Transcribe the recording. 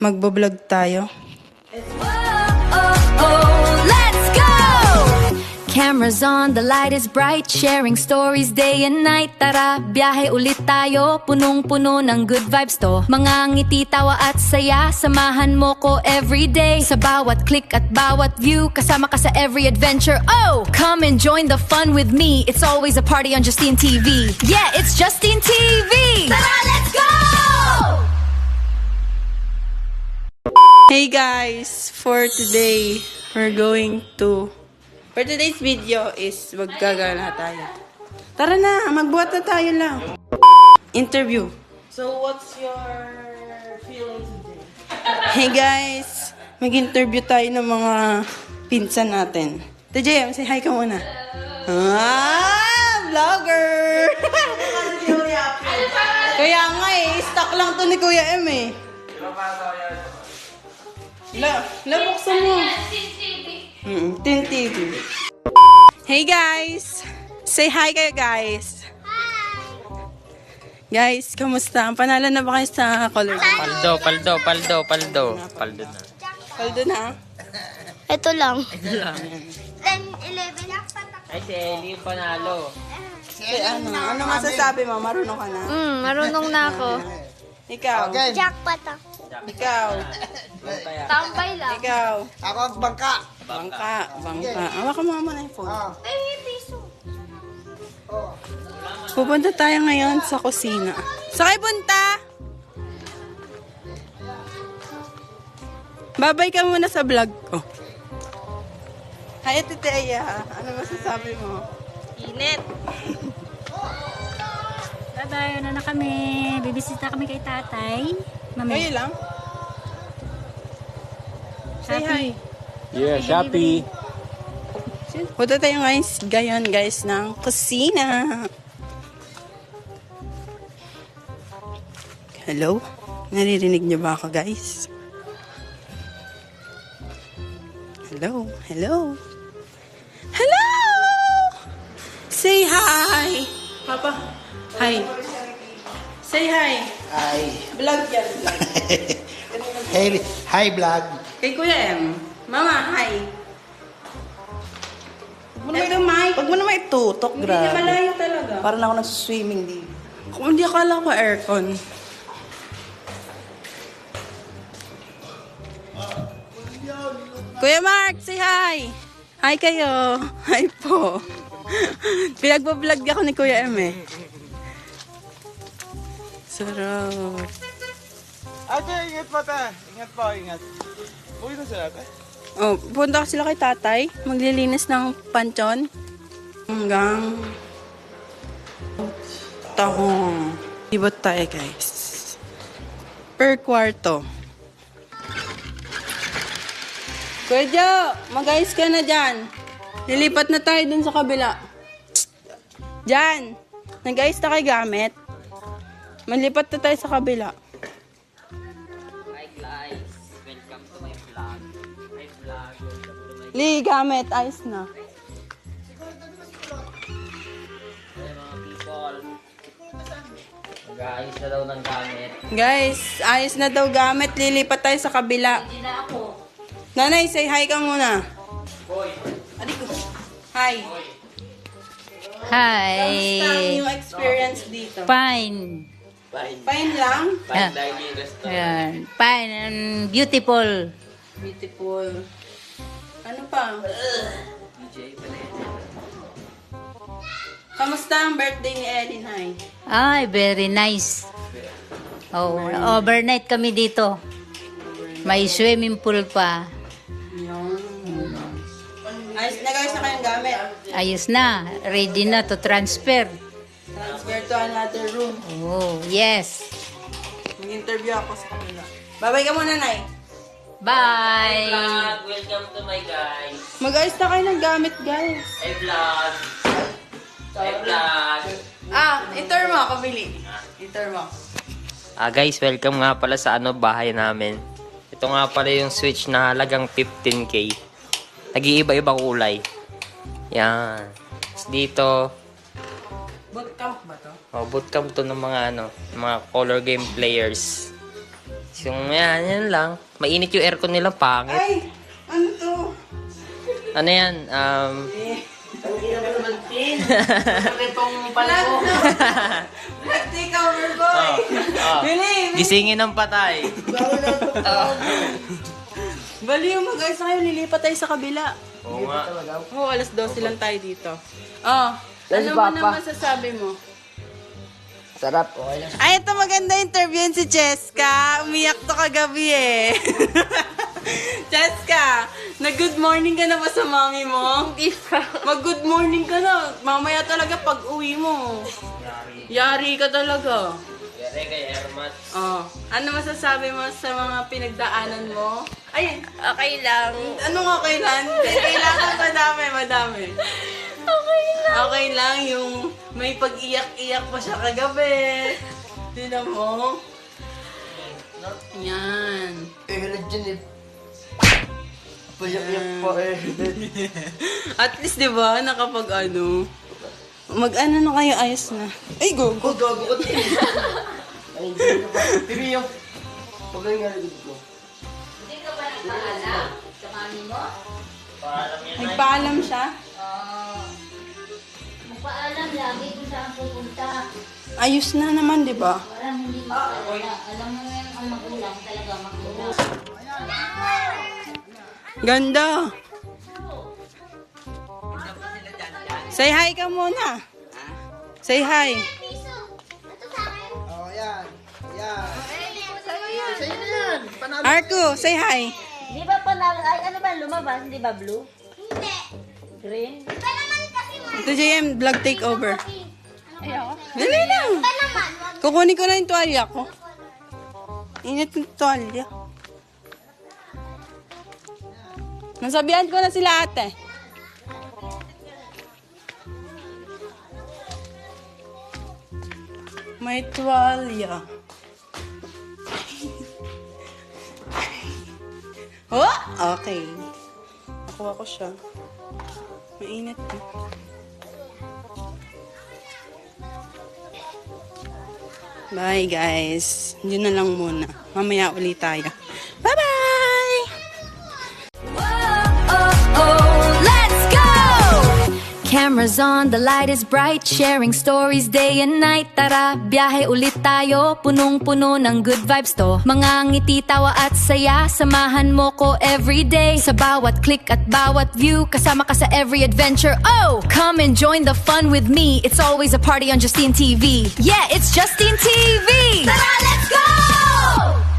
Magbablog tayo. Let's go! Cameras on, the light is bright, sharing stories day and night. Tara, biyahe ulit tayo, punong-puno ng good vibes to. Mga ngiti, tawa at saya, samahan mo ko everyday. Sa bawat click at bawat view, kasama ka sa every adventure. Oh, come and join the fun with me. It's always a party on Justine TV. Yeah, it's Justine TV! Tara, let's go! Hey guys! For today, For today's video is maggagala tayo. Tara na! Magbuhat na tayo lang. Interview. So, what's your feelings today? Hey guys! Mag-interview tayo ng mga pinsan natin. TJ, say hi ka muna. Vlogger! Kaya nga stock lang to ni Kuya M eh. Buksan mo. Tin TV. Hey guys! Say hi kayo guys. Guys, kamusta? Panalo na ba kayo sa color? Paldo na. Paldo na? Ito lang. 10, 11. Ay, si Ellie yung panalo. Ano masasabi mo? Marunong ka na? Marunong na ako. Ikaw? Jackpot ako. Ikaw? Tambay lang. Ikaw? Ako ang bangka. Bangka. Hawakan mo naman yung phone. Ay, may piso. Pupunta tayo ngayon sa kusina. Sakay punta! Babay ka muna sa vlog ko. Hi, Ate Teya. Ano masasabi mo? Init. Bye-bye. Ano na kami? Bibisita kami kay tatay. Kayo lang? Say hi. Yeah, Shopee. Punta tayo guys ng kusina. Hello? Naririnig niyo ba ako guys? Hello? Hello? Hello! Say hi! Papa, hi. Say hi. Hi. Vlog yan. Vlog. Hi, vlog. Kay Kuya M. Mama, hi. Huwag mo naman itutok, Hindi grabe. niya Malayo talaga. Parang ako nag-swimming dito. Kung hindi akala ko aircon. Kuya Mark, say hi. Hi kayo. Hi po. Pinagbablog ako ni Kuya M eh. Sarap. Ate, ingat po ta. Ingat po, ingat. Uwi na sila ate. Oh, punta sila kay tatay. Maglilinis ng pansyon. Hanggang tahong. Ibot tayo guys. Per kwarto. Kuya Jo, mag-ayos ka na dyan. Lilipat na tayo dun sa kabila. Dyan. Nag-ayos na kayo gamit. Malipat na tayo sa kabila. Hi guys, welcome to my vlog. Hi vlog, welcome to my Li, gamit. Ayos na. Hi mga people. Mag-aayos na daw ng gamit. Guys, ayos na daw gamit. Lilipat tayo sa kabila. Nanay, say hi ka muna. Boy. Aliko. Hi. Hi. Kamusta ang yung experience dito? Fine. Fine lang? Fine dining restaurant. Yan. Fine and beautiful. Beautiful. Ano pa? DJ Valente. Kamusta ang birthday ni Ellie, Nay? Ay, very nice. Oh, overnight kami dito. May swimming pool pa. Ayos, nag-ayos na kayong gamit. Ayos na. Ready na to transfer. Transfer to another room. Oh, yes. Mag-interview ako sa kanila. Babay ka muna, Nay. Bye. Vlog, welcome to my guys. Mag-ayos na kayo ng gamit, guys. Hi vlog. Hi vlog. Itur mo ako, Billy. Itur mo. Guys, welcome nga pala sa bahay namin. Ito nga pala yung switch na halagang 15K. Nag-iiba-iba kulay. Yan. Tapos dito, Bootcamp ba to? bootcamp to ng mga mga color game players. Yung yan lang. Mainit yung aircon nila, pangit. Ay! Ano to? Ano yan? Black takeover boy! Bili! Gisingin ng patay. Baliw mo guys, na kayo lilipat tayo sa kabila. Oo nga. Oo, alas 12 lang tayo dito. Oh, ano mo na masasabi mo? Sarap. Okay lang. Ay, ito maganda interview si Cheska. Umiyak to kagabi eh. Cheska, nag-good morning ka na ba sa mami mo? Hindi pa. Mag-good morning ka na. Mamaya talaga pag uwi mo. Yari ka talaga. Yari kay Ermat. Oh, ano masasabi mo sa mga pinagdaanan mo? Ay, Okay lang. anong okay lang? Kailangan madami. Okay lang yung may pag-iyak-iyak pa siya kagabi. Tignan mo. Yan. Dyan eh. Payak-yak pa eh. At least, di ba, nakapag ano, mag-ano na kayo, ayos na. Ay, go. Gago ko din. Ay, hindi na ba? Pero yung... Pagay nga rin ko. Hindi ka ba nagpaalam sa mami mo? Nagpaalam siya. Magpaalam lagi kung saan pupunta. Ayos na naman, di ba? Parang hindi magpaalala. Alam mo yan, ang magulang talaga magulang. Ganda. Say hi ka muna. Say hi. Oh, yan. Yan. Arko, say hi. Di ba panalo? Ay, ano ba lumabas? Di ba blue? Hindi. Green? Iba naman kasi mo. Ito, JM, vlog takeover. Ayoko. Dali lang. Iba naman. Wag. Kukunin ko na yung tuwalya ko. Init yung tuwalya. Nasabihan ko na sila ate. May tuwalya. Oh, okay. Nakuha ko siya. Mainit na. Bye guys. Yun na lang muna. Mamaya ulit tayo. Bye-bye! Let's go! Cameras on, the light is bright, sharing stories day and night. Tara, biyahe ulit tayo, punong-puno ng good vibes to. Mga ngiti, tawa at saya, samahan mo ko everyday. Sa bawat click at bawat view, kasama ka sa every adventure. Oh, come and join the fun with me. It's always a party on Justine TV. Yeah, it's Justine TV! Tara, let's go!